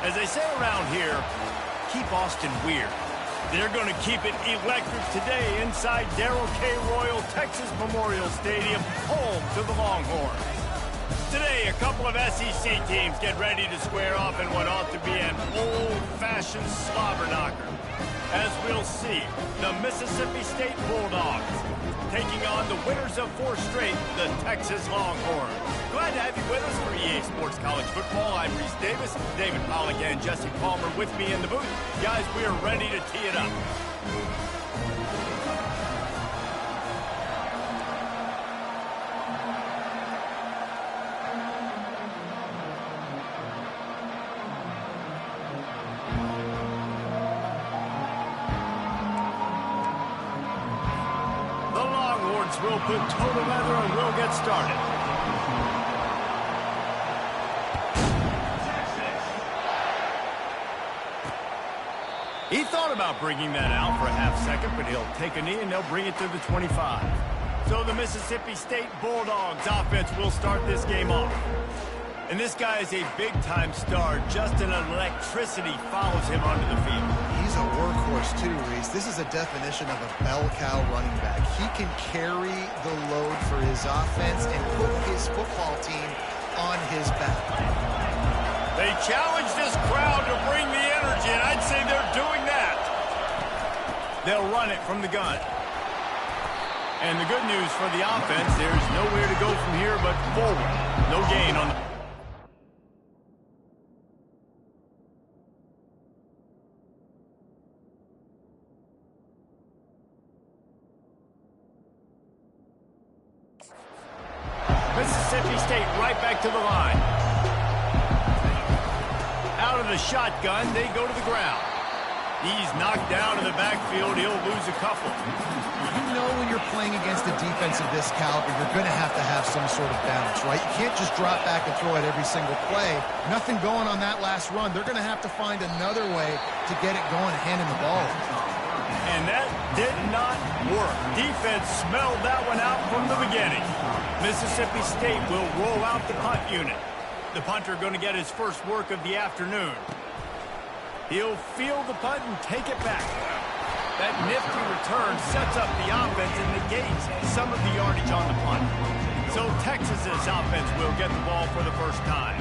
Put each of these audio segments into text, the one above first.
As they say around here, keep Austin weird. They're going to keep it electric today inside Darrell K. Royal Texas Memorial Stadium, home to the Longhorns. Today, a couple of SEC teams get ready to square off in what ought to be an old-fashioned slobber knocker. As we'll see, the Mississippi State Bulldogs taking on the winners of 4 straight, the Texas Longhorns. Glad to have you with us for EA Sports College Football. I'm Reese Davis, David Pollack and Jesse Palmer with me in the booth. Guys, we are ready to tee it up. We'll put toe together and we'll get started. He thought about bringing that out for a half second, but he'll take a knee and they'll bring it to the 25. So the Mississippi State Bulldogs offense will start this game off. And this guy is a big-time star. Just an electricity follows him onto the field. He's a workhorse too, Reese. This is a definition of a bell cow running back. He can carry the load for his offense and put his football team on his back. They challenge this crowd to bring the energy, and I'd say they're doing that. They'll run it from the gun. And the good news for the offense, there's nowhere to go from here but forward. No gain on the... Mississippi State right back to the line. Out of the shotgun, they go to the ground. He's knocked down in the backfield. He'll lose a couple. You know when you're playing against a defense of this caliber, you're going to have some sort of balance, right? You can't just drop back and throw it every single play. Nothing going on that last run. They're going to have to find another way to get it going and handing the ball. And that did not work. Defense smelled that one out from the beginning. Mississippi State will roll out the punt unit. The punter going to get his first work of the afternoon. He'll field the punt and take it back. That nifty return sets up the offense and negates some of the yardage on the punt. So Texas's offense will get the ball for the first time.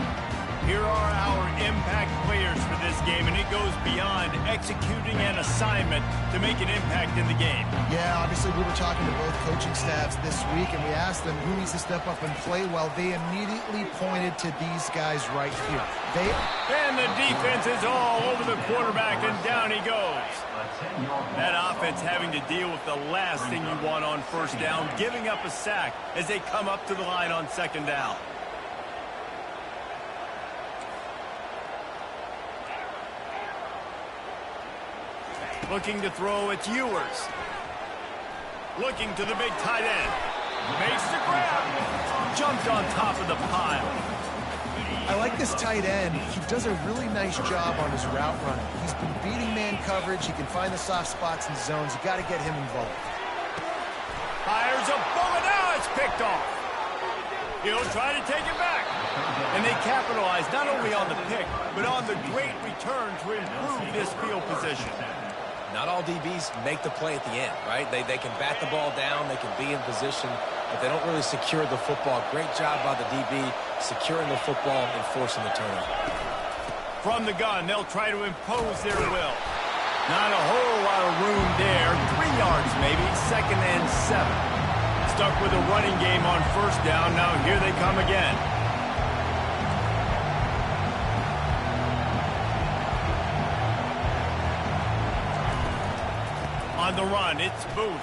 Here are our impact players for this game, and it goes beyond executing an assignment to make an impact in the game. Yeah, obviously we were talking to both coaching staffs this week, and we asked them who needs to step up and play well. They immediately pointed to these guys right here. And the defense is all over the quarterback, and down he goes. That offense having to deal with the last thing you want on first down, giving up a sack as they come up to the line on second down. Looking to throw, it's Ewers. Looking to the big tight end. Makes the grab. Jumped on top of the pile. I like this tight end. He does a really nice job on his route running. He's been beating man coverage. He can find the soft spots and zones. You got to get him involved. Fires a bullet. Now it's picked off. He'll try to take it back. And they capitalize not only on the pick, but on the great return to improve this field position. Not all DBs make the play at the end, right? They can bat the ball down, they can be in position, but they don't really secure the football. Great job by the DB securing the football and forcing the turnover. From the gun, they'll try to impose their will. Not a whole lot of room there. 3 yards maybe, 2nd and 7. Stuck with a running game on first down. Now here they come again. On the run, it's Booth.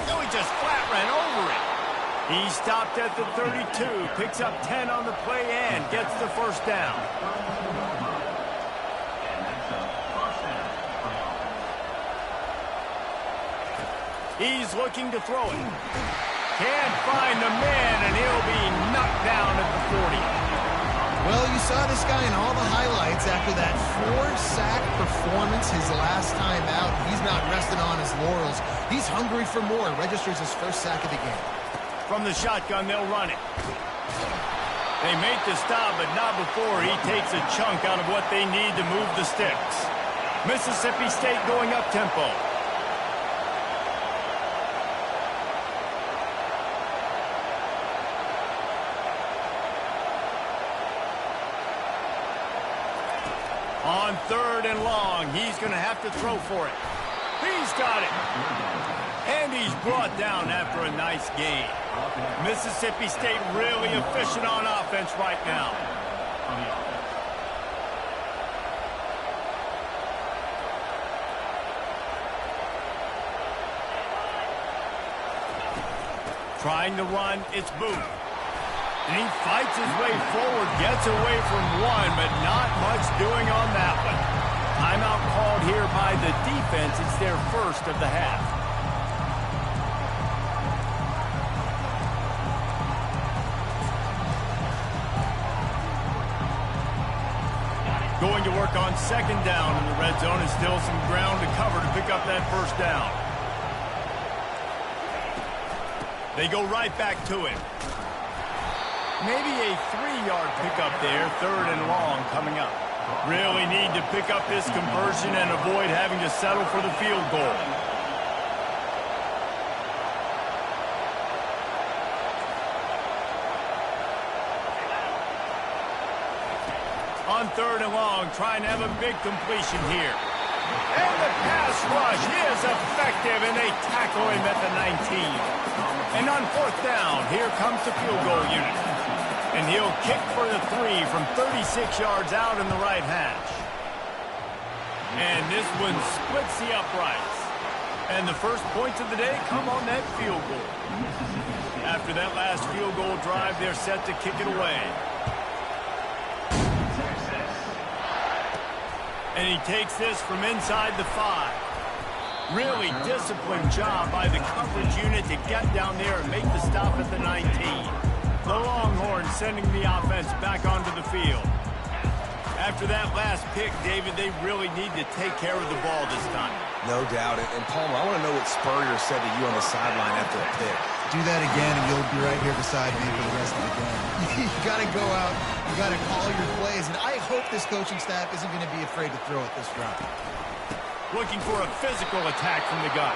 No, he just flat ran over it. He stopped at the 32, picks up 10 on the play and gets the first down. He's looking to throw it. Can't find the man, and he'll be knocked down at the 40. Well, you saw this guy in all the highlights after that 4-sack performance his last time out. He's not resting on his laurels. He's hungry for more. Registers his first sack of the game. From the shotgun, they'll run it. They make the stop, but not before he takes a chunk out of what they need to move the sticks. Mississippi State going up tempo. On 3rd and long, he's going to have to throw for it. He's got it. And he's brought down after a nice gain. Mississippi State really efficient on offense right now. Trying to run, it's Booth. And he fights his way forward, gets away from one, but not much doing on that one. Timeout called here by the defense. It's their first of the half. Going to work on 2nd down in the red zone, and still some ground to cover to pick up that 1st down. They go right back to it. Maybe a 3-yard pickup there, 3rd and long coming up. Really need to pick up this conversion and avoid having to settle for the field goal. On 3rd and long, trying to have a big completion here. And the pass rush is effective, and they tackle him at the 19. And on 4th down, here comes the field goal unit. And he'll kick for the 3 from 36 yards out in the right hash. And this one splits the uprights. And the first points of the day come on that field goal. After that last field goal drive, they're set to kick it away. And he takes this from inside the 5. Really disciplined job by the coverage unit to get down there and make the stop at the 19. The Longhorns sending the offense back onto the field. After that last pick, David, they really need to take care of the ball this time. No doubt. And Palmer, I want to know what Spurrier said to you on the sideline after a pick. Do that again, and you'll be right here beside me for the rest of the game. You got to go out. You got to call your plays. And I hope this coaching staff isn't going to be afraid to throw it this route. Looking for a physical attack from the guy.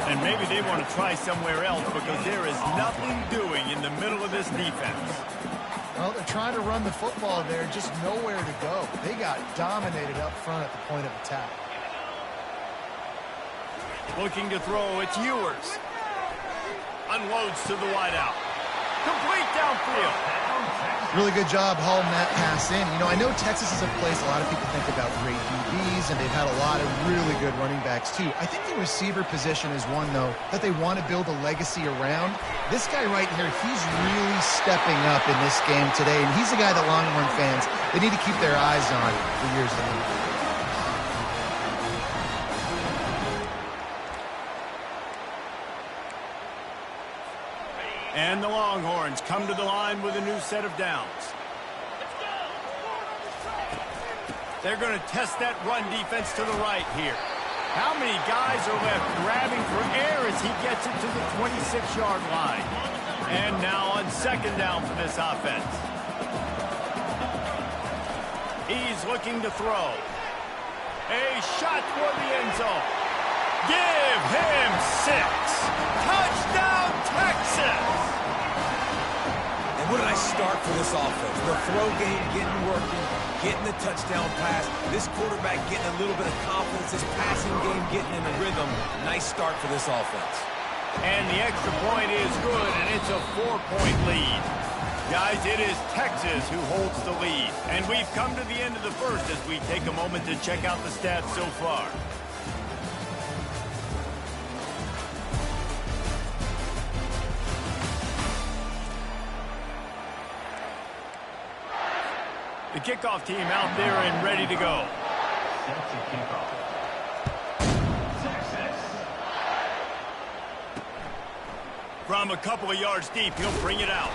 And maybe they want to try somewhere else because there is nothing doing in the middle of this defense. Well, they're trying to run the football there, just nowhere to go. They got dominated up front at the point of attack. Looking to throw, it's Ewers. Unloads to the wideout. Complete downfield. Really good job hauling that pass in. You know, I know Texas is a place a lot of people think about great DBs, and they've had a lot of really good running backs, too. I think the receiver position is one, though, that they want to build a legacy around. This guy right here, he's really stepping up in this game today, and he's the guy that Longhorn fans, they need to keep their eyes on for years to come. And the Longhorns come to the line with a new set of downs. They're going to test that run defense to the right here. How many guys are left grabbing for air as he gets it to the 26-yard line? And now on 2nd down for this offense. He's looking to throw. A shot toward the end zone. Give him 6. Touchdown, Texas! And what did I start for this offense? The throw game getting working, getting the touchdown pass. This quarterback getting a little bit of confidence. This passing game getting in the rhythm. Nice start for this offense. And the extra point is good, and it's a 4-point lead. Guys, it is Texas who holds the lead. And we've come to the end of the first as we take a moment to check out the stats so far. The kickoff team out there and ready to go. From a couple of yards deep, he'll bring it out.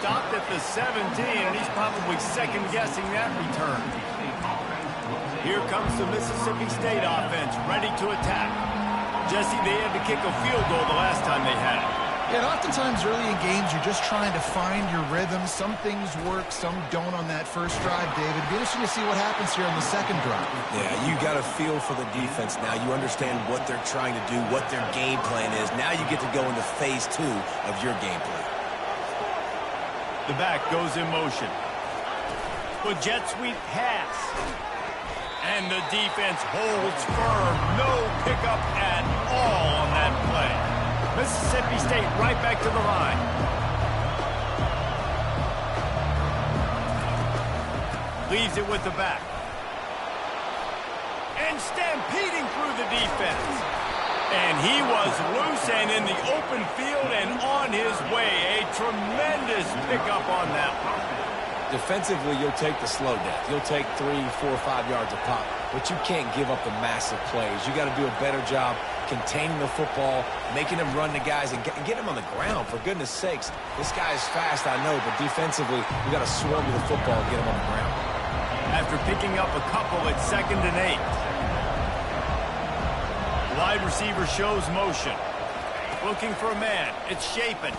Stopped at the 17, and he's probably second-guessing that return. Here comes the Mississippi State offense, ready to attack. Jesse, they had to kick a field goal the last time they had it. Yeah, and oftentimes early in games, you're just trying to find your rhythm. Some things work, some don't on that first drive, David. It'd be interesting to see what happens here on the second drive. Yeah, you got a feel for the defense now. You understand what they're trying to do, what their game plan is. Now you get to go into phase 2 of your game plan. The back goes in motion. With jet sweep pass. And the defense holds firm. No pickup at all on that play. Mississippi State right back to the line. Leaves it with the back. And stampeding through the defense. And he was loose and in the open field and on his way. A tremendous pickup on that one. Defensively, you'll take the slow death. You'll take 3, 4, 5 yards a pop, but you can't give up the massive plays. You got to do a better job containing the football, making them run the guys, and get them on the ground. For goodness sakes, this guy is fast, I know, but defensively, you got to swarm to the football and get him on the ground. After picking up a couple at 2nd and 8. Wide receiver shows motion. Looking for a man. It's Shapen.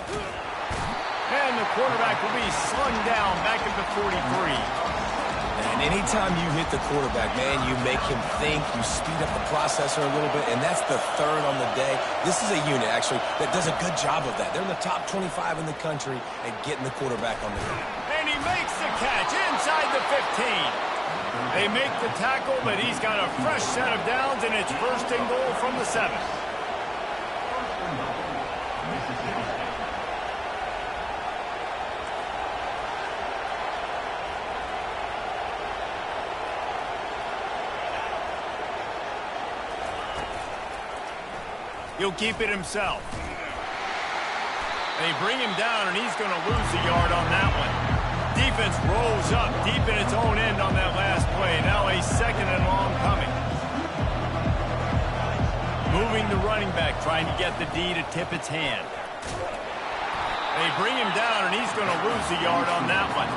And the quarterback will be slung down back at the 43. And anytime you hit the quarterback, man, you make him think, you speed up the processor a little bit, and that's the 3rd on the day. This is a unit, actually, that does a good job of that. They're in the top 25 in the country at getting the quarterback on the ground. And he makes the catch inside the 15. They make the tackle, but he's got a fresh set of downs, and it's 1st and goal from the 7. He'll keep it himself. They bring him down, and he's going to lose a yard on that one. Defense rolls up deep in its own end on that last play. Now a 2nd and long coming. Moving the running back, trying to get the D to tip its hand. They bring him down, and he's going to lose a yard on that one.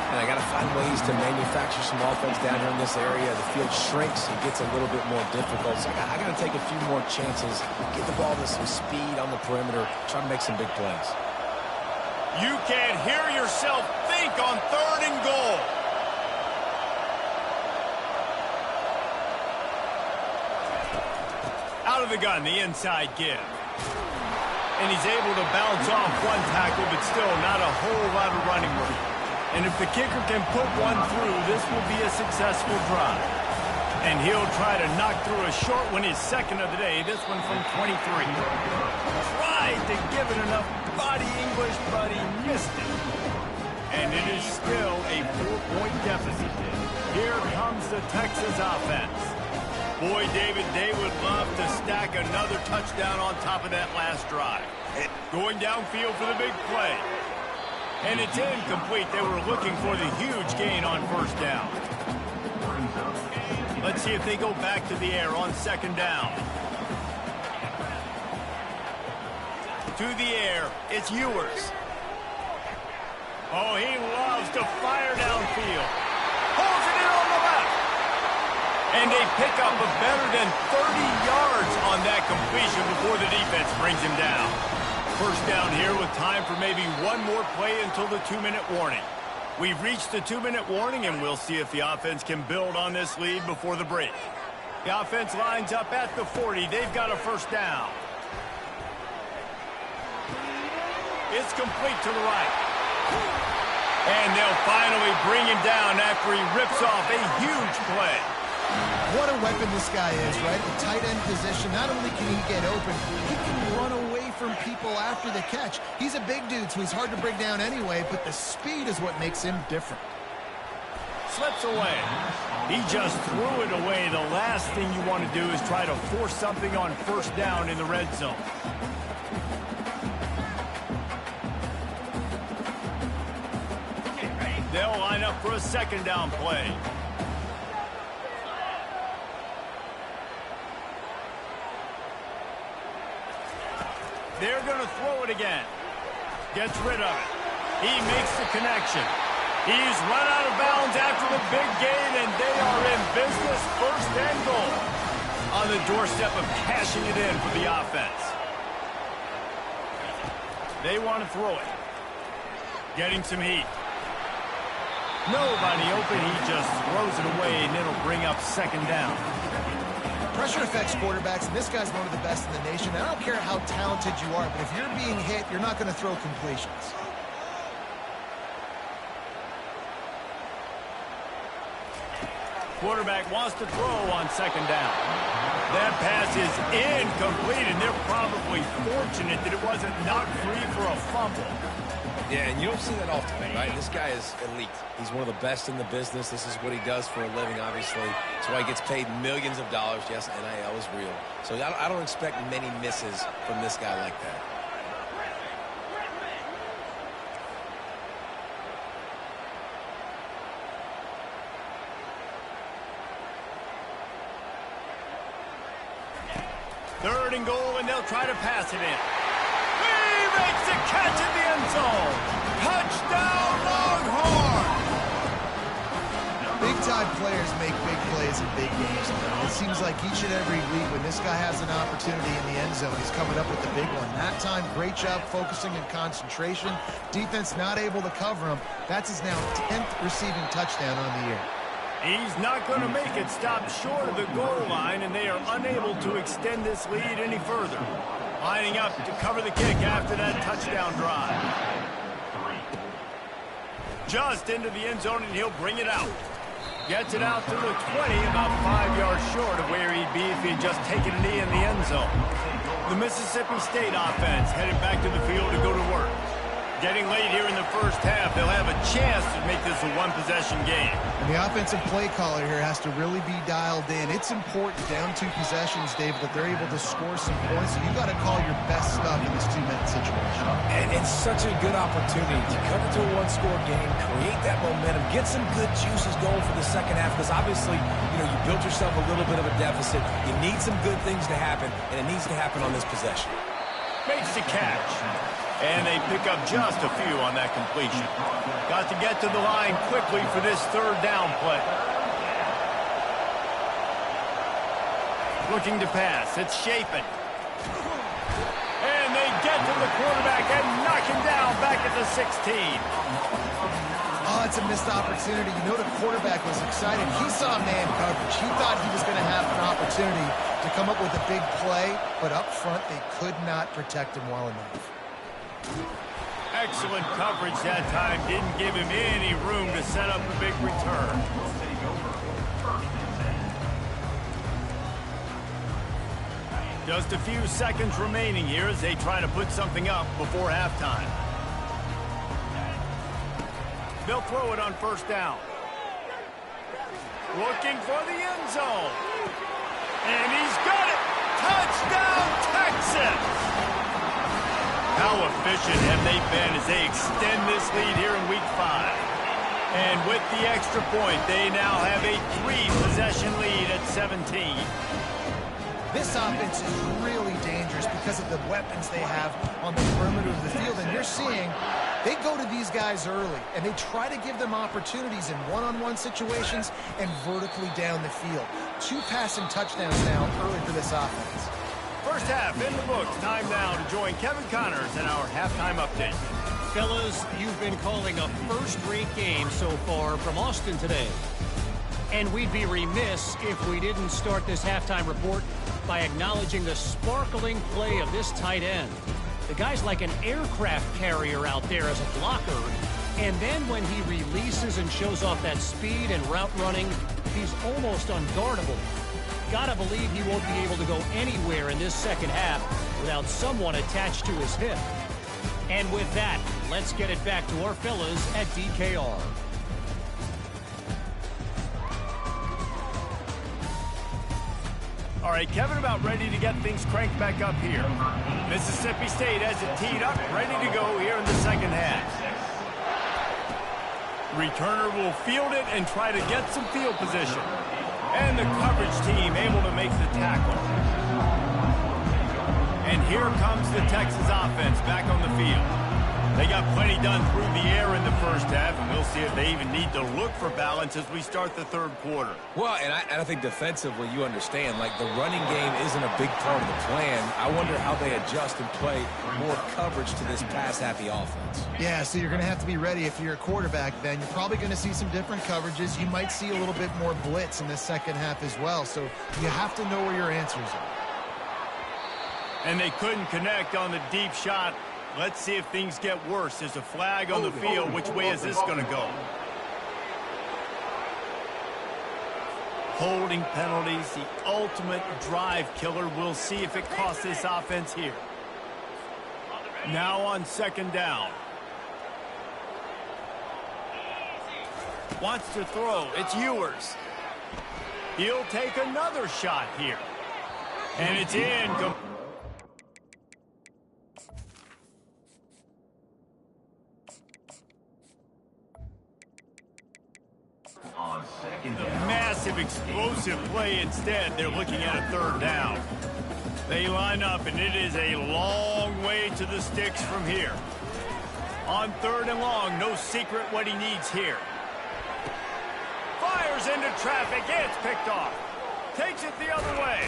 And I got to find ways to manufacture some offense down here in this area. The field shrinks. It gets a little bit more difficult. So I got to take a few more chances, get the ball to some speed on the perimeter, try to make some big plays. You can't hear yourself think on 3rd and goal. Out of the gun, the inside give. And he's able to bounce off one tackle, but still not a whole lot of running room. And if the kicker can put one through, this will be a successful drive. And he'll try to knock through a short one, his 2nd of the day, this one from 23. Tried to give it enough body English, but he missed it. And it is still a 4-point deficit. Here comes the Texas offense. Boy, David, they would love to stack another touchdown on top of that last drive. Going downfield for the big play. And it's incomplete. They were looking for the huge gain on 1st down. Let's see if they go back to the air on 2nd down. To the air, it's Ewers. Oh, he loves to fire downfield. Pulls it in on the left. And a pickup of better than 30 yards on that completion before the defense brings him down. 1st down here with time for maybe one more play until the 2-minute warning. We've reached the 2-minute warning, and we'll see if the offense can build on this lead before the break. The offense lines up at the 40. They've got a 1st down. It's complete to the right. And they'll finally bring him down after he rips off a huge play. What a weapon this guy is, right? The tight end position, not only can he get open, he can run away from people after the catch. He's a big dude, so he's hard to bring down anyway, but the speed is what makes him different. Slips away. He just threw it away. The last thing you want to do is try to force something on 1st down in the red zone. They'll line up for a 2nd down play. They're going to throw it again. Gets rid of it. He makes the connection. He's run out of bounds after the big gain, and they are in business. 1st and goal. On the doorstep of cashing it in for the offense. They want to throw it. Getting some heat. Nobody open. He just throws it away, and it'll bring up second down. Pressure affects quarterbacks, and this guy's one of the best in the nation. I don't care how talented you are, but if you're being hit, you're not going to throw completions. Quarterback wants to throw on second down. That pass is incomplete, and they're probably fortunate that it wasn't knocked free for a fumble. Yeah, and you don't see that often, right? This guy is elite. He's one of the best in the business. This is what he does for a living, obviously. That's why he gets paid millions of dollars. Yes, NIL is real. So I don't expect many misses from this guy like that. Third and goal, and they'll try to pass it in. He makes the catch in the end zone. Touchdown, Longhorn! Big-time players make big plays in big games. It seems like each and every week when this guy has an opportunity in the end zone, he's coming up with the big one. That time, great job focusing and concentration. Defense not able to cover him. That's his now 10th receiving touchdown on the year. He's not going to make it stop short of the goal line, and they are unable to extend this lead any further. Lining up to cover the kick after that touchdown drive. Just into the end zone, and he'll bring it out. Gets it out to the 20, about 5 yards short of where he'd be if he'd just taken a knee in the end zone. The Mississippi State offense headed back to the field to go to work. Getting late here in the first half, they'll have a chance to make this a one-possession game. And the offensive play caller here has to really be dialed in. It's important down 2 possessions, David, that they're able to score some points. So you got to call your best stuff in this 2-minute situation. And it's such a good opportunity to cut into a one-score game, create that momentum, get some good juices going for the second half, because obviously, you built yourself a little bit of a deficit. You need some good things to happen, and it needs to happen on this possession. Makes the catch. And they pick up just a few on that completion. Got to get to the line quickly for this third down play. Looking to pass. It's Chapin. And they get to the quarterback and knock him down back at the 16. Oh, it's a missed opportunity. The quarterback was excited. He saw man coverage. He thought he was going to have an opportunity to come up with a big play, but up front, they could not protect him well enough. Excellent coverage that time. Didn't give him any room to set up a big return. Just a few seconds remaining here as they try to put something up before halftime. They'll throw it on first down. Looking for the end zone. And he's got it. Touchdown, Texas! How efficient have they been as they extend this lead here in Week 5? And with the extra point, they now have a 3-possession lead at 17. This offense is really dangerous because of the weapons they have on the perimeter of the field. And you're seeing they go to these guys early, and they try to give them opportunities in one-on-one situations and vertically down the field. 2 passing touchdowns now early for this offense. First half in the books. Time now to join Kevin Connors in our halftime update. Fellas, you've been calling a first-rate game so far from Austin today. And we'd be remiss if we didn't start this halftime report by acknowledging the sparkling play of this tight end. The guy's like an aircraft carrier out there as a blocker. And then when he releases and shows off that speed and route running, he's almost unguardable. Gotta believe he won't be able to go anywhere in this second half without someone attached to his hip. And with that, let's get it back to our fellas at DKR. All right, Kevin, about ready to get things cranked back up here. Mississippi State has it teed up, ready to go here in the second half. Returner will field it and try to get some field position. And the coverage team able to make the tackle. And here comes the Texas offense back on the field. They got plenty done through the air in the first half, and we'll see if they even need to look for balance as we start the third quarter. Well, and I think defensively, you understand, like the running game isn't a big part of the plan. I wonder how they adjust and play more coverage to this pass-happy offense. Yeah, so you're going to have to be ready if you're a quarterback then. You're probably going to see some different coverages. You might see a little bit more blitz in the second half as well, so you have to know where your answers are. And they couldn't connect on the deep shot. Let's see if things get worse. There's a flag on the field. Which way is this going to go? Holding penalties, the ultimate drive killer. We'll see if it costs this offense here. Now on second down. Wants to throw. It's Ewers. He'll take another shot here. And it's in. Massive explosive play instead. They're looking at a third down. They line up, and it is a long way to the sticks from here. On third and long, no secret what he needs here. Fires into traffic. It's picked off. Takes it the other way.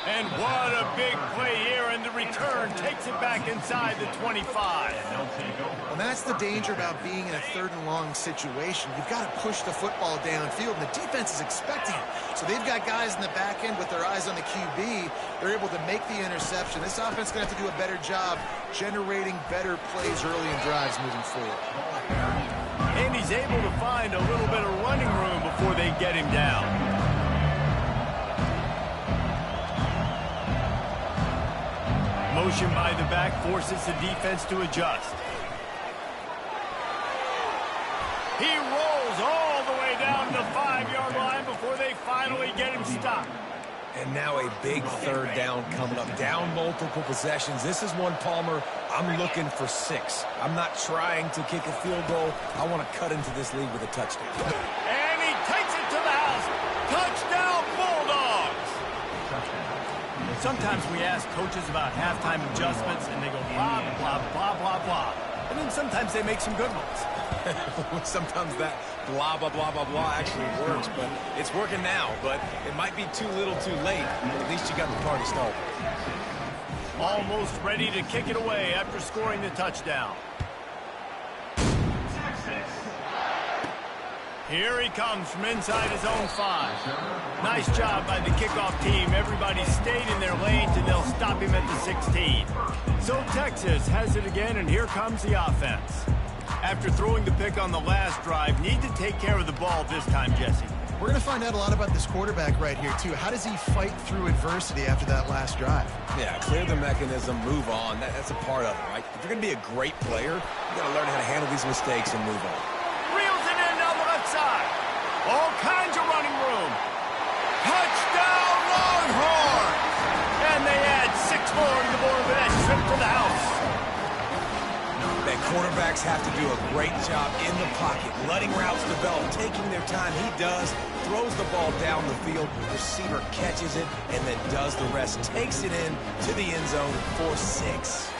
And what a big play here, and the return takes it back inside the 25. Well, that's the danger about being in a third and long situation. You've got to push the football downfield, and the defense is expecting it. So they've got guys in the back end with their eyes on the QB. They're able to make the interception. This offense is going to have to do a better job generating better plays early in drives moving forward. And he's able to find a little bit of running room before they get him down. Motion by the back forces the defense to adjust. He rolls all the way down to the 5-yard line before they finally get him stopped. And now a big third down coming up. Down multiple possessions. This is one, Palmer, I'm looking for 6. I'm not trying to kick a field goal. I want to cut into this lead with a touchdown. And he takes it to the house. Touchdown, Bulldogs! Sometimes we ask coaches about halftime adjustments, and they go blah, blah, blah, blah, blah. And then sometimes they make some good ones. Sometimes that blah, blah, blah, blah, blah actually works, but it's working now. But it might be too little too late, but at least you got the party started. Almost ready to kick it away after scoring the touchdown. Here he comes from inside his own 5. Nice job by the kickoff team. Everybody stayed in their lanes, and they'll stop him at the 16. So Texas has it again, and here comes the offense. After throwing the pick on the last drive, need to take care of the ball this time, Jesse. We're going to find out a lot about this quarterback right here, too. How does he fight through adversity after that last drive? Yeah, clear the mechanism, move on. That's a part of it, right? If you're going to be a great player, you got to learn how to handle these mistakes and move on. Reels it in down the left side. All kinds of running room. Touchdown, Longhorns! And they add 6 more to the board with that trip to the house. That quarterbacks have to do a great job in the pocket, letting routes develop, taking their time. He does, throws the ball down the field, receiver catches it, and then does the rest, takes it in to the end zone for 6.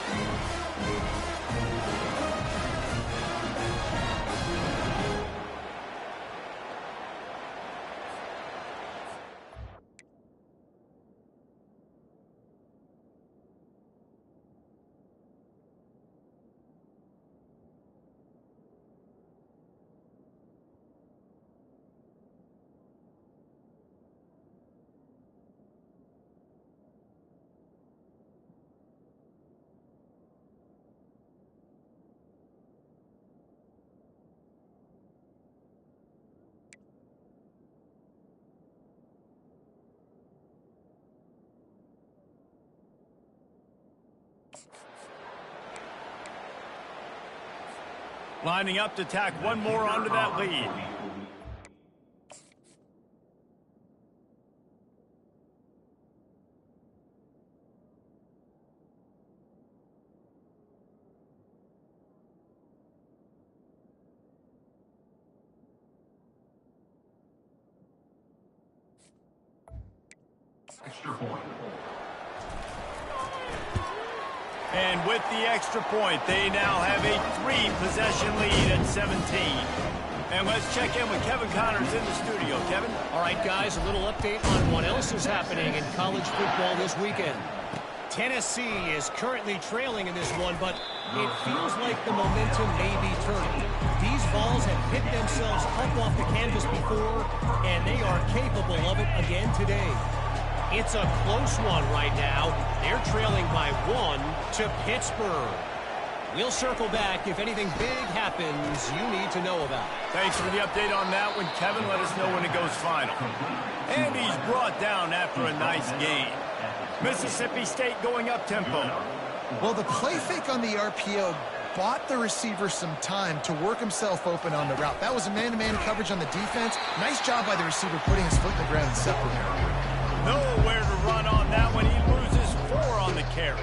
Lining up to tack one more onto that lead. Extra point. And with the extra point, they now have a 3-possession lead at 17. And let's check in with Kevin Connors in the studio. Kevin? All right, guys, a little update on what else is happening in college football this weekend. Tennessee is currently trailing in this one, but it feels like the momentum may be turning. These balls have hit themselves up off the canvas before, and they are capable of it again today. It's a close one right now. They're trailing by 1 to Pittsburgh. We'll circle back if anything big happens you need to know about. Thanks for the update on that one, Kevin. Let us know when it goes final. And he's brought down after a nice game. Mississippi State going up-tempo. Well, the play fake on the RPO bought the receiver some time to work himself open on the route. That was a man-to-man coverage on the defense. Nice job by the receiver putting his foot in the ground and separating. Nowhere to run on that one. He loses 4 on the carry.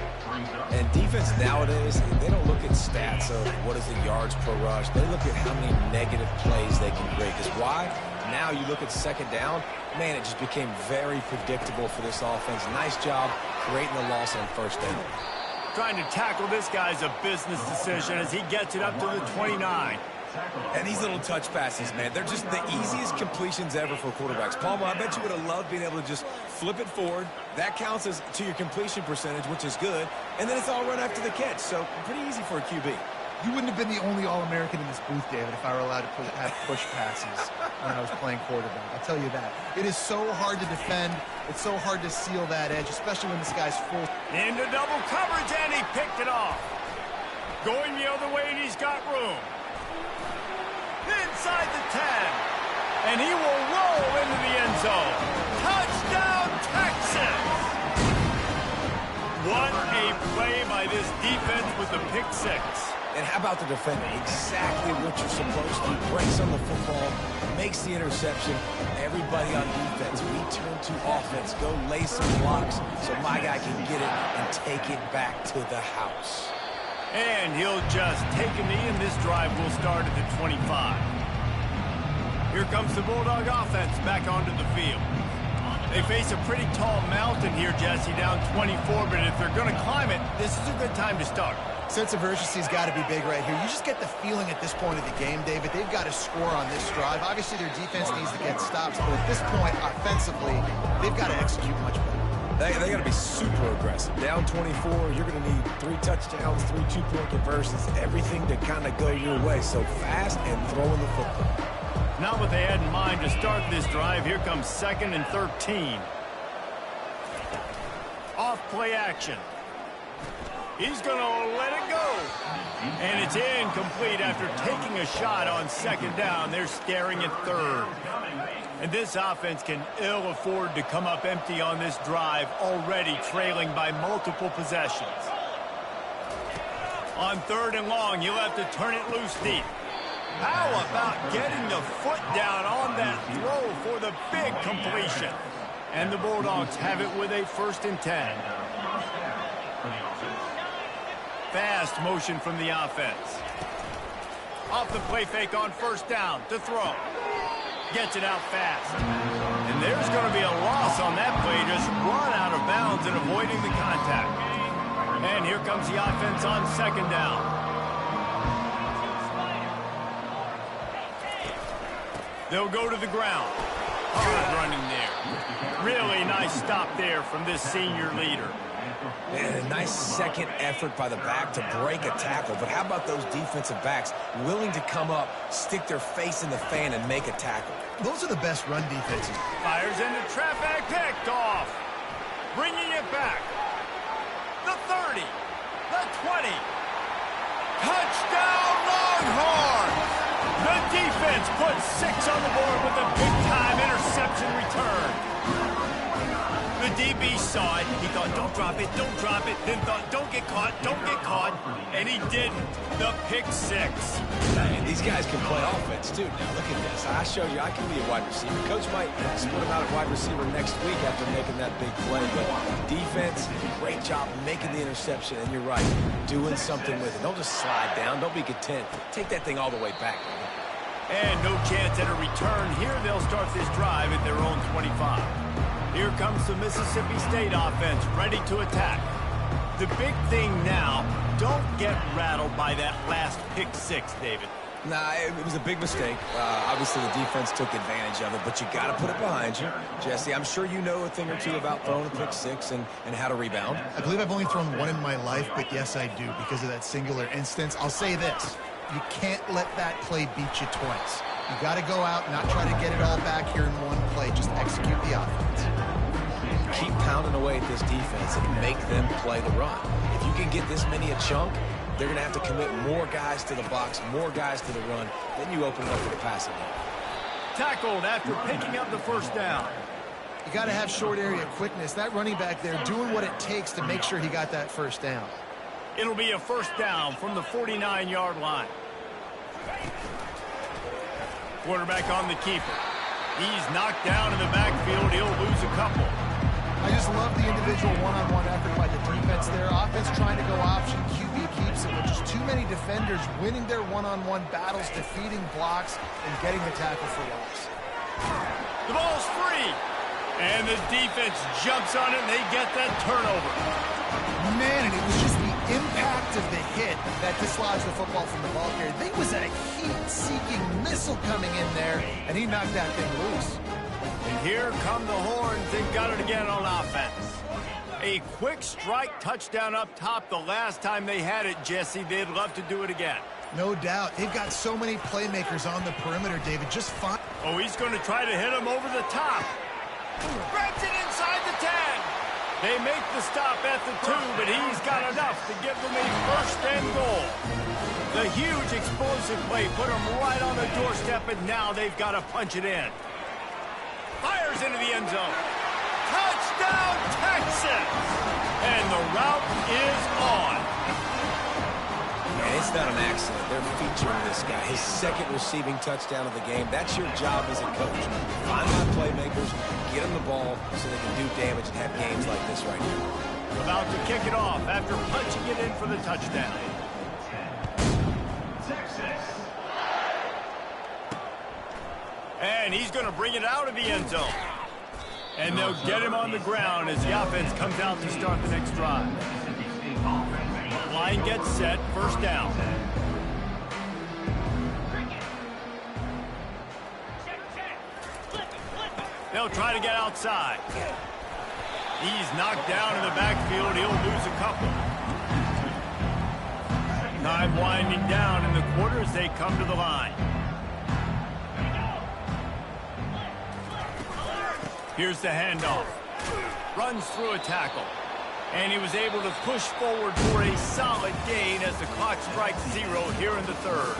And defense nowadays, they don't look at stats of what is the yards per rush. They look at how many negative plays they can create. Because why? Now you look at second down, man, it just became very predictable for this offense. Nice job creating the loss on first down. Trying to tackle this guy's a business decision as he gets it up to the 29. And these little touch passes, man, they're just the easiest completions ever for quarterbacks. Palmer, I bet you would have loved being able to just flip it forward. That counts as to your completion percentage, which is good. And then it's all run after the catch. So pretty easy for a QB. You wouldn't have been the only All-American in this booth, David, if I were allowed to have push passes when I was playing quarterback. I'll tell you that. It is so hard to defend. It's so hard to seal that edge, especially when this guy's full. Into double coverage, and he picked it off. Going the other way, and he's got room. Inside the 10. And he will roll into the end zone. Touchdown, Texas! What a play by this defense with the pick 6. And how about the defender? Exactly what you're supposed to. Breaks on the football, makes the interception. Everybody on defense, we turn to offense. Go lay some blocks so my guy can get it and take it back to the house. And he'll just take a knee, and this drive will start at the 25. Here comes the Bulldog offense back onto the field. They face a pretty tall mountain here, Jesse, down 24, but if they're going to climb it, this is a good time to start. Sense of urgency's got to be big right here. You just get the feeling at this point of the game, David, they've got to score on this drive. Obviously, their defense needs to get stops, but at this point, offensively, they've got to execute much better. They got to be super aggressive. Down 24, you're going to need 3 touchdowns, 3 two-point conversions, everything to kind of go your way. So fast and throwing the football. Not what they had in mind to start this drive. Here comes 2nd and 13. Off play action. He's going to let it go. And it's incomplete after taking a shot on 2nd down. They're staring at 3rd. And this offense can ill afford to come up empty on this drive, already trailing by multiple possessions. On 3rd and long, you'll have to turn it loose deep. How about getting the foot down on that throw for the big completion? And the Bulldogs have it with a 1st and 10. Fast motion from the offense. Off the play fake on 1st down to throw. Gets it out fast. And there's going to be a loss on that play. Just run out of bounds and avoiding the contact. And here comes the offense on 2nd down. They'll go to the ground. Hard running there. Really nice stop there from this senior leader. And a nice second effort by the back to break a tackle. But how about those defensive backs willing to come up, stick their face in the fan, and make a tackle? Those are the best run defenses. Fires into trap back, picked off. Bringing it back. The 30. The 20. Touchdown, Longhorns! The defense puts 6 on the board with a big-time interception return. The DB saw it. He thought, don't drop it, don't drop it. Then thought, don't get caught, don't get caught. And he didn't. The pick 6. And these guys can play offense, too. Now, look at this. I showed you I can be a wide receiver. Coach might split him out at wide receiver next week after making that big play. But defense, great job making the interception. And you're right, doing something with it. Don't just slide down. Don't be content. Take that thing all the way back. And no chance at a return. Here they'll start this drive at their own 25. Here comes the Mississippi State offense, ready to attack. The big thing now, don't get rattled by that last pick six, David. Nah, it was a big mistake. Obviously, the defense took advantage of it, but you got to put it behind you. Jesse, I'm sure you know a thing or two about throwing a pick six and how to rebound. I believe I've only thrown one in my life, but yes, I do, because of that singular instance. I'll say this. You can't let that play beat you twice. You got to go out and not try to get it all back here in one play. Just execute the offense. Keep pounding away at this defense and make them play the run. If you can get this many a chunk, they're going to have to commit more guys to the box, more guys to the run. Then you open it up for the passing game. Tackled after picking up the first down. You got to have short area quickness. That running back there doing what it takes to make sure he got that first down. It'll be a first down from the 49-yard line. Quarterback on the keeper. He's knocked down in the backfield. He'll lose a couple. I just love the individual one-on-one effort by the defense there. Offense trying to go option. QB keeps it with just too many defenders winning their one-on-one battles, defeating blocks, and getting the tackle for loss. The ball's free. And the defense jumps on it, and they get that turnover. Man, and it was just the impact of the hit that dislodged the football from the ball carrier. There was a heat-seeking missile coming in there, and he knocked that thing loose. And here come the Horns. They've got it again on offense. A quick strike touchdown up top the last time they had it, Jesse. They'd love to do it again. No doubt. They've got so many playmakers on the perimeter, David. Just fine. Oh, he's going to try to hit him over the top. Grabs it inside the 10. They make the stop at the 2, but he's got enough to give them a first and goal. The huge explosive play put them right on the doorstep, and now they've got to punch it in. Fires into the end zone. Touchdown, Texas! And the route is on. And it's not an accident. They're featuring this guy. His second receiving touchdown of the game. That's your job as a coach. Find my playmakers, get them the ball so they can do damage and have games like this right here. About to kick it off after punching it in for the touchdown. And he's going to bring it out of the end zone. And they'll get him on the ground as the offense comes out to start the next drive. Line gets set, first down. They'll try to get outside. He's knocked down in the backfield. He'll lose a couple. Time winding down in the quarter as they come to the line. Here's the handoff. Runs through a tackle. And he was able to push forward for a solid gain as the clock strikes 0 here in the third.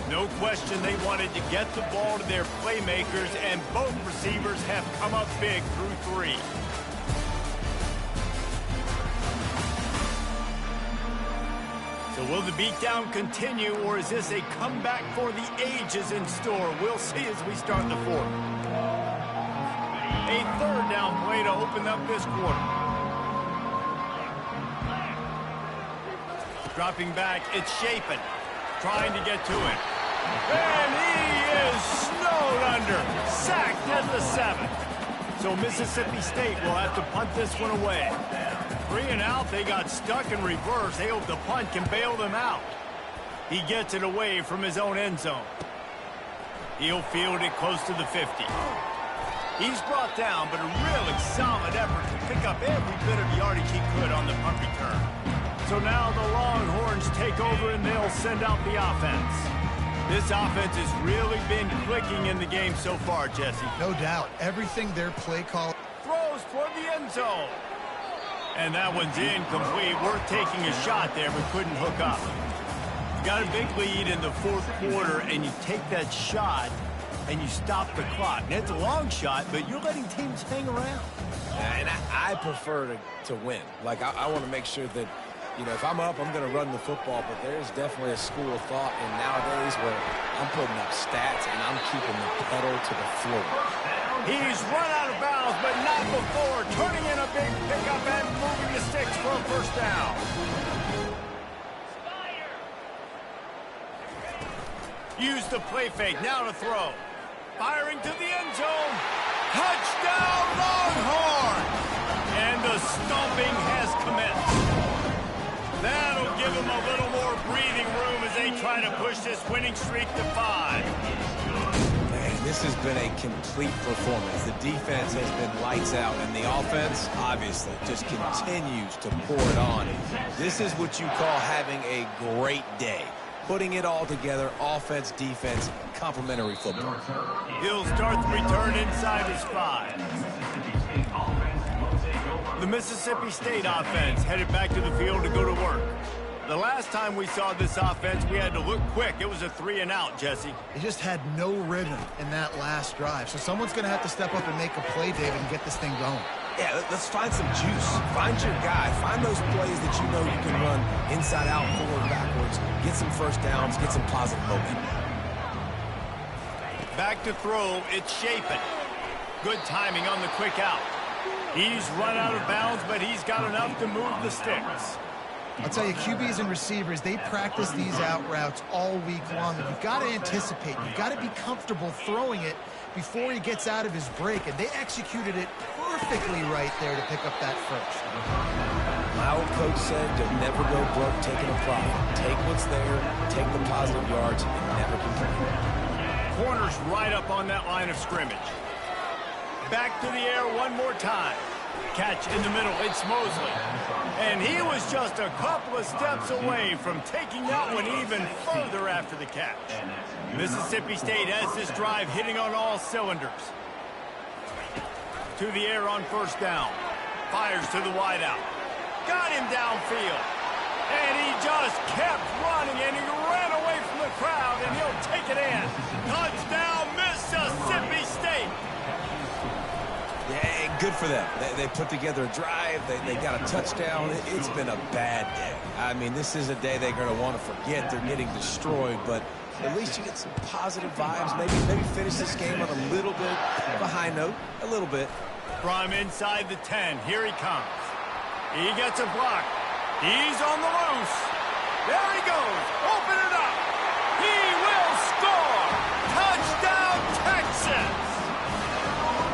No question they wanted to get the ball to their playmakers, and both receivers have come up big through 3. So will the beatdown continue, or is this a comeback for the ages in store? We'll see as we start the fourth. A third down play to open up this quarter. Dropping back, it's Shapen, trying to get to it. And he is snowed under, sacked at the 7. So Mississippi State will have to punt this one away. 3 and out, they got stuck in reverse. They hope the punt can bail them out. He gets it away from his own end zone. He'll field it close to the 50. He's brought down, but a really solid effort to pick up every bit of yardage he could on the punt return. So now the Longhorns take over and they'll send out the offense. This offense has really been clicking in the game so far, Jesse. No doubt. Everything their play call. Throws toward the end zone. And that one's incomplete. Worth taking a shot there, but couldn't hook up. You got a big lead in the fourth quarter, and you take that shot, and you stop the clock. Now, it's a long shot, but you're letting teams hang around. And I prefer to win. Like, I want to make sure that, you know, if I'm up, I'm going to run the football, but there's definitely a school of thought in nowadays where I'm putting up stats and I'm keeping the pedal to the floor. He's run out of bounds, but not before. Turning in a big pickup and moving the sticks for a first down. Use the play fake, now to throw. Firing to the end zone. Touchdown, Longhorns! And the stomping has commenced. breathing room as they try to push this winning streak to 5. Man, this has been a complete performance. The defense has been lights out, and the offense, obviously, just continues to pour it on. This is what you call having a great day. Putting it all together, offense, defense, complementary football. He'll start the return inside his 5. The Mississippi State offense headed back to the field to go to work. The last time we saw this offense, we had to look quick. It was a 3-and-out, Jesse. They just had no rhythm in that last drive. So someone's going to have to step up and make a play, David, and get this thing going. Yeah, let's find some juice. Find your guy. Find those plays that you know you can run inside out, forward, backwards. Get some first downs. Get some positive momentum. Back to throw. It's Shapen. Good timing on the quick out. He's run out of bounds, but he's got enough to move the sticks. I'll tell you, QBs and receivers, they practice these out routes all week long. You've got to anticipate. You've got to be comfortable throwing it before he gets out of his break, and they executed it perfectly right there to pick up that first. My old coach said you'll never go broke taking a profit. Take what's there, take the positive yards, and never complain. Corner's right up on that line of scrimmage. Back to the air one more time. Catch in the middle, it's Mosley. And he was just a couple of steps away from taking that one even further after the catch. Mississippi State has this drive hitting on all cylinders. To the air on first down. Fires to the wideout. Got him downfield. And he just kept running, and he ran away from the crowd, and he'll take it in. Touchdown, Mississippi State. Yeah, good for them. They put together a drive. They got a touchdown. It's been a bad day. I mean, this is a day they're going to want to forget. They're getting destroyed, but at least you get some positive vibes. Maybe finish this game on a little bit of a high note. A little bit. From inside the 10, here he comes. He gets a block. He's on the loose. There he goes. Open it up. He will score. Touchdown, Texas.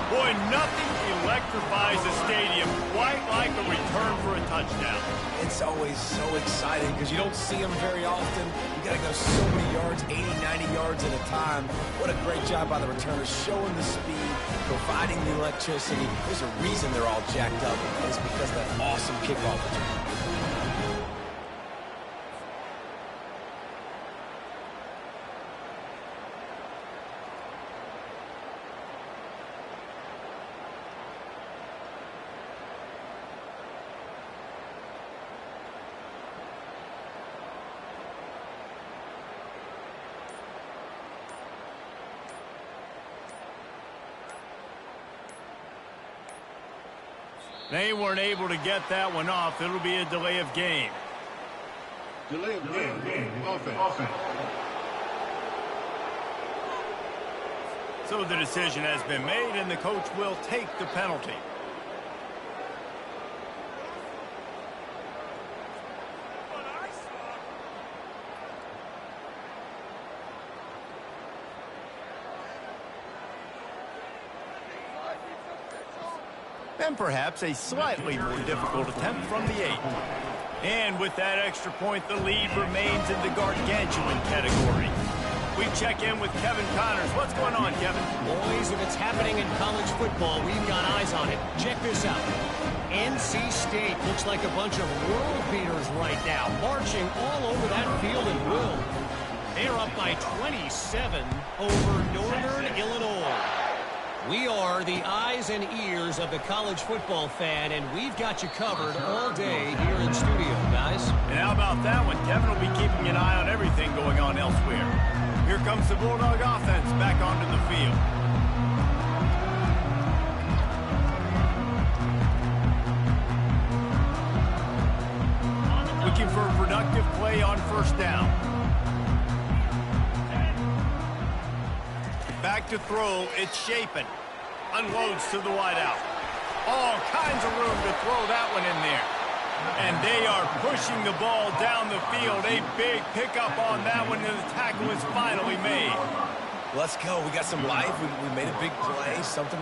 Boy, nothing electrifies a stadium quite like a return for a touchdown. It's always so exciting because you don't see them very often. You got to go so many yards, 80, 90 yards at a time. What a great job by the returners, showing the speed, providing the electricity. There's a reason they're all jacked up. It's because of that awesome kickoff return. They weren't able to get that one off. It'll be a delay of game. Delay of game. Offense. So the decision has been made, and the coach will take the penalty. And perhaps a slightly more difficult attempt from the 8. And with that extra point, the lead remains in the gargantuan category. We check in with Kevin Connors. What's going on, Kevin? Boys, if it's happening in college football, we've got eyes on it. Check this out. NC State looks like a bunch of world beaters right now, marching all over that field at will. They're up by 27 over Northern Illinois. We are the eyes and ears of the college football fan, and we've got you covered all day here in studio, guys. And how about that one? Kevin will be keeping an eye on everything going on elsewhere. Here comes the Bulldog offense back onto the field. Looking for a productive play on first down. Back to throw, it's Shapen. Unloads to the wideout. All kinds of room to throw that one in there. And they are pushing the ball down the field. A big pickup on that one, and the tackle is finally made. Let's go. We got some life. We made a big play. Something.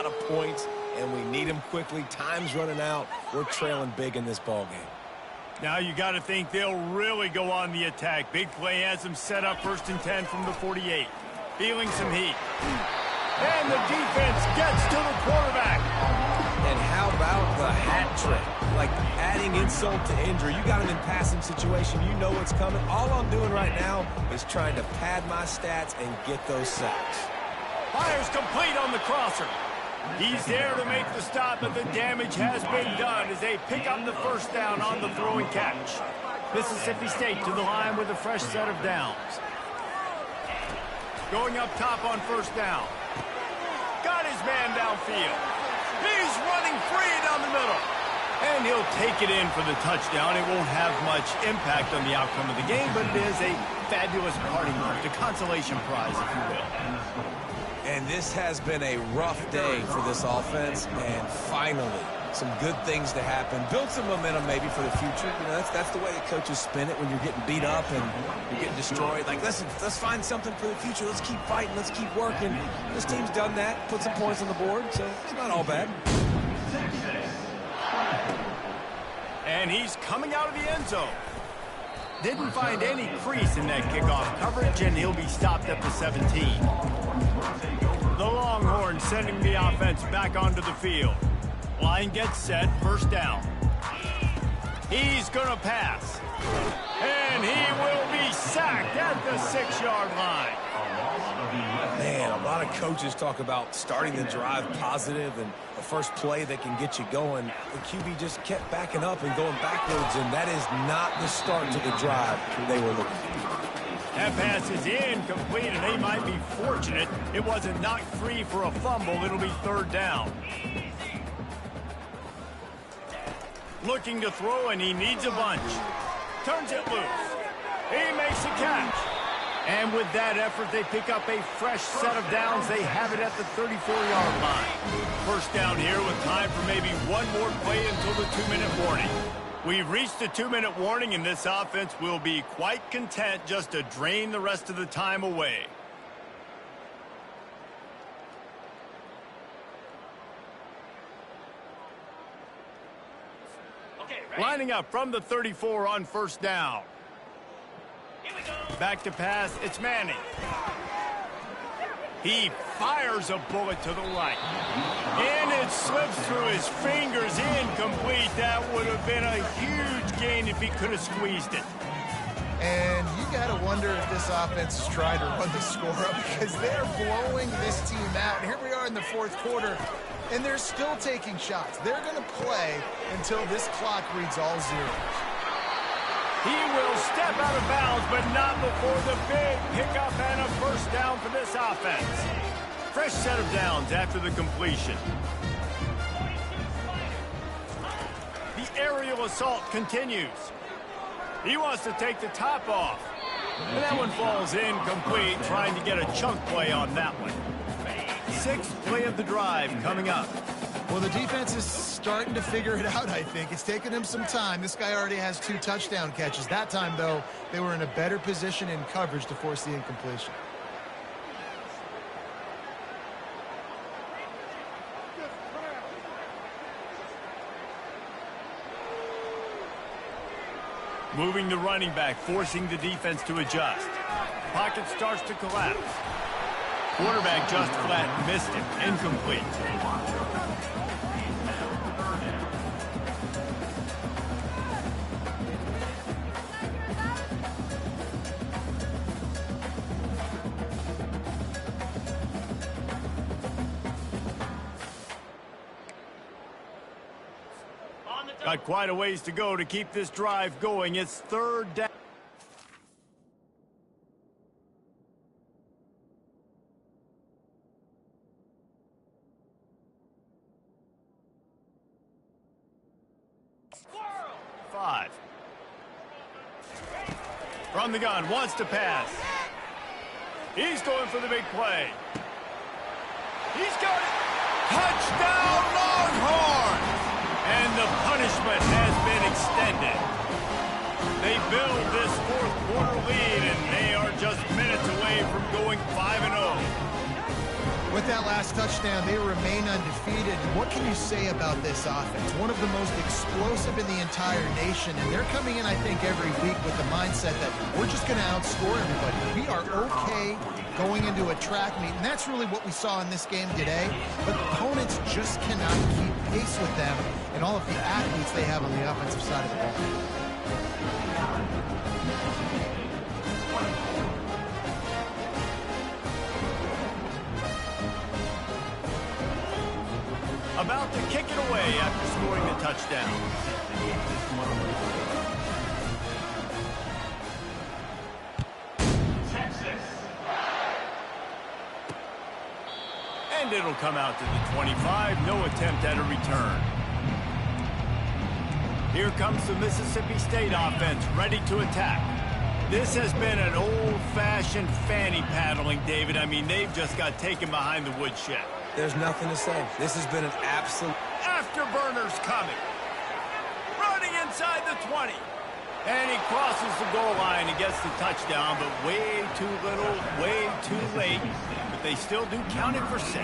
lot of points, and we need them quickly. Time's running out. We're trailing big in this ball game. Now you got to think they'll really go on the attack. Big play has them set up 1st and 10 from the 48. Feeling some heat. And the defense gets to the quarterback. And how about the hat trick? Like adding insult to injury. You got him in passing situation. You know what's coming. All I'm doing right now is trying to pad my stats and get those sacks. Fires complete on the crosser. He's there to make the stop, but the damage has been done as they pick up the 1st down on the throw and catch. Mississippi State to the line with a fresh set of downs. Going up top on 1st down. Got his man downfield. He's running free down the middle. And he'll take it in for the touchdown. It won't have much impact on the outcome of the game, but it is a fabulous parting gift, a consolation prize, if you will. And this has been a rough day for this offense, and finally, some good things to happen. Build some momentum maybe for the future. You know, that's the way the coaches spin it when you're getting beat up and you're getting destroyed. Like, listen, let's find something for the future. Let's keep fighting. Let's keep working. This team's done that, put some points on the board, so it's not all bad. And he's coming out of the end zone. Didn't find any crease in that kickoff coverage, and he'll be stopped at the 17. The Longhorns sending the offense back onto the field. Line gets set, 1st down. He's going to pass. And he will be sacked at the 6-yard line. Man, a lot of coaches talk about starting the drive positive and the first play that can get you going. The QB just kept backing up and going backwards, and that is not the start to the drive they were looking for. That pass is incomplete, and they might be fortunate it wasn't knocked free for a fumble. It'll be 3rd down. Looking to throw, and he needs a bunch. Turns it loose. He makes a catch. And with that effort, they pick up a fresh set of downs. They have it at the 34-yard line. 1st down here with time for maybe one more play until the 2-minute warning. We've reached the 2-minute warning, and this offense will be quite content just to drain the rest of the time away. Lining up from the 34 on 1st down. Back to pass, it's Manning. He fires a bullet to the right. And it slips through his fingers, incomplete. That would have been a huge gain if he could have squeezed it. And you got to wonder if this offense is trying to run the score up because they're blowing this team out. And here we are in the 4th quarter, and they're still taking shots. They're going to play until this clock reads all zeros. He will step out of bounds, but not before the big pickup and a 1st down for this offense. Fresh set of downs after the completion. The aerial assault continues. He wants to take the top off. And that one falls incomplete, trying to get a chunk play on that one. 6th play of the drive coming up. Well, the defense is starting to figure it out, I think. It's taken him some time. This guy already has 2 touchdown catches. That time, though, they were in a better position in coverage to force the incompletion. Moving the running back, forcing the defense to adjust. Pocket starts to collapse. Quarterback just flat, missed it, incomplete. Got quite a ways to go to keep this drive going. It's 3rd down. Five. From the gun, wants to pass. He's going for the big play. He's got it. Touchdown, Longhorns! And the punishment has been extended. They build this 4th quarter lead, and they are just minutes away from going 5-0. With that last touchdown, they remain undefeated. What can you say about this offense? One of the most explosive in the entire nation, and they're coming in, I think, every week with the mindset that we're just going to outscore everybody. We are okay going into a track meet, and that's really what we saw in this game today. But opponents just cannot keep pace with them and all of the athletes they have on the offensive side of the ball. About to kick it away after scoring the touchdown. And it'll come out to the 25. No attempt at a return. Here comes the Mississippi State offense, ready to attack. This has been an old-fashioned fanny paddling, David. I mean, they've just got taken behind the woodshed. There's nothing to say. This has been an absolute... Afterburners coming. Running inside the 20. And he crosses the goal line and gets the touchdown, but way too little, way too late. But they still do count it for 6.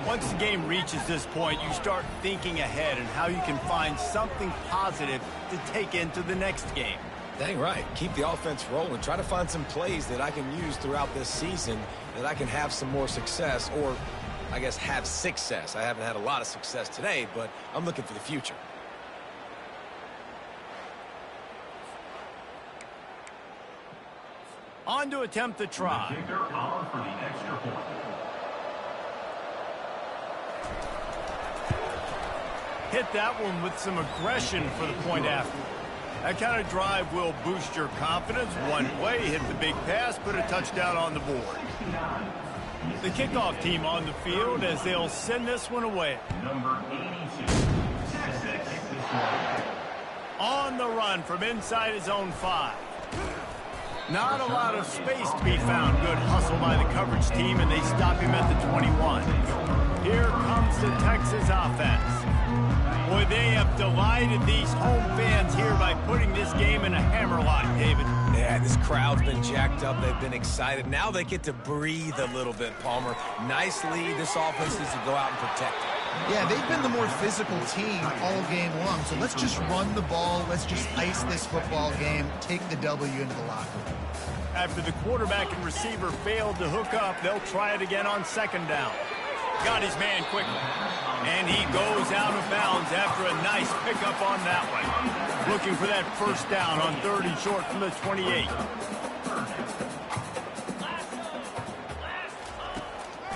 Once the game reaches this point, you start thinking ahead and how you can find something positive to take into the next game. Dang right. Keep the offense rolling. Try to find some plays that I can use throughout this season that I can have some more success, or I guess have success. I haven't had a lot of success today, but I'm looking for the future. On to attempt the try. Hit that one with some aggression for the point after. That kind of drive will boost your confidence. One way, hit the big pass, put a touchdown on the board. The kickoff team on the field as they'll send this one away. Number 82. On the run from inside his own 5. Not a lot of space to be found. Good hustle by the coverage team, and they stop him at the 21. Here comes the Texas offense. Boy, they have delighted these home fans here by putting this game in a hammerlock, David. Yeah, this crowd's been jacked up. They've been excited. Now they get to breathe a little bit, Palmer. Nice lead. This offense needs to go out and protect it. Yeah, they've been the more physical team all game long. So let's just run the ball. Let's just ice this football game. Take the W into the locker room. After the quarterback and receiver failed to hook up, they'll try it again on 2nd down. Got his man quickly. And he goes out of bounds after a nice pickup on that one. Looking for that 1st down on 3rd and short from the 28.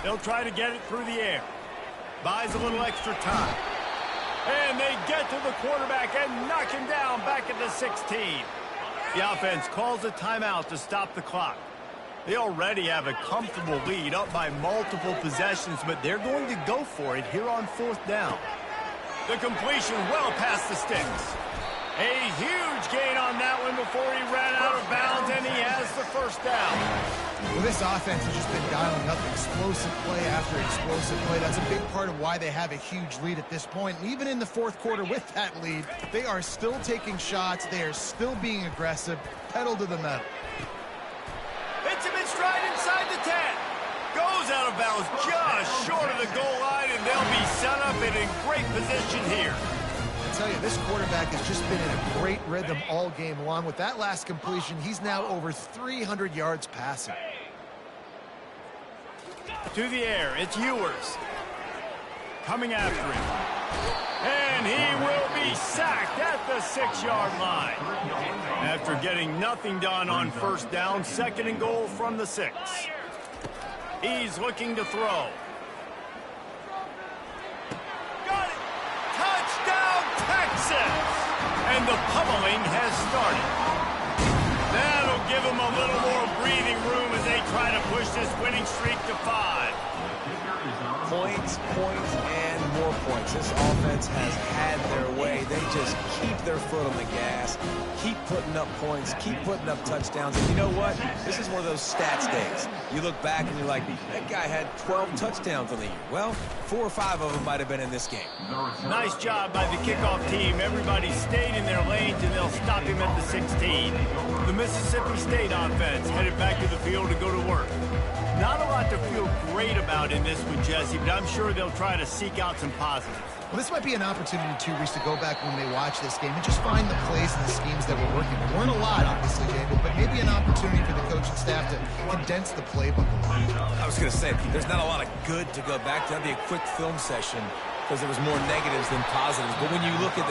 They'll try to get it through the air. Buys a little extra time. And they get to the quarterback and knock him down back at the 16. The offense calls a timeout to stop the clock. They already have a comfortable lead, up by multiple possessions, but they're going to go for it here on 4th down. The completion well past the sticks. A huge gain on that one before he ran out of bounds, and he has the 1st down. Well, this offense has just been dialing up explosive play after explosive play. That's a big part of why they have a huge lead at this point. And even in the 4th quarter with that lead, they are still taking shots. They are still being aggressive. Pedal to the metal. Hits him in stride inside the 10. Goes out of bounds just short of the goal line, and they'll be set up and in great position here. I tell you, this quarterback has just been in a great rhythm all game long. With that last completion, he's now over 300 yards passing. To the air, it's Ewers. Coming after him. And he will be sacked at the 6-yard line. After getting nothing done on 1st down, 2nd and goal from the 6. He's looking to throw. Got it! Touchdown, Texas! And the pummeling has started. That'll give them a little more breathing room as they try to push this winning streak to 5. Points, points, and more points. This offense has had their way. They just keep their foot on the gas, keep putting up points, keep putting up touchdowns. And you know what? This is one of those stats days. You look back and you're like, that guy had 12 touchdowns on the year. Well, 4 or 5 of them might have been in this game. Nice job by the kickoff team. Everybody stayed in their lanes, and they'll stop him at the 16. The Mississippi State offense headed back to the field to go to work. Not a lot to feel great about in this one, Jesse, but I'm sure they'll try to seek out some positives. Well, this might be an opportunity, too, Reese, to go back when they watch this game and just find the plays and the schemes that were working. There weren't a lot, obviously, Jacob, but maybe an opportunity for the coaching staff to condense the playbook a little. I was going to say, there's not a lot of good to go back to. That'd be a quick film session because there was more negatives than positives. But when you look at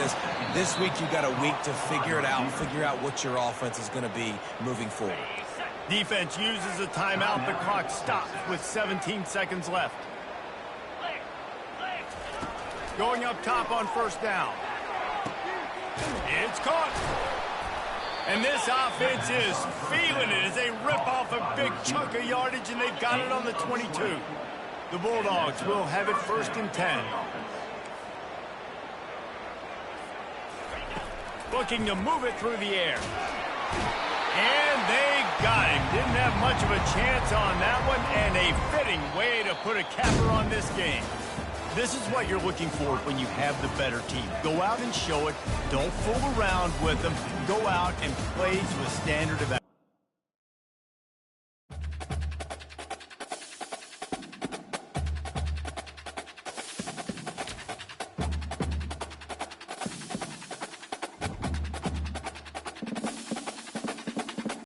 this week you got a week to figure it out, figure out what your offense is going to be moving forward. Defense uses a timeout. The clock stops with 17 seconds left. Going up top on first down. It's caught. And this offense is feeling it as they rip off a big chunk of yardage, and they've got it on the 22. The Bulldogs will have it 1st and 10. Looking to move it through the air. And they got him. Didn't have much of a chance on that one, and a fitting way to put a capper on this game. This is what you're looking for when you have the better team. Go out and show it. Don't fool around with them. Go out and play to a standard of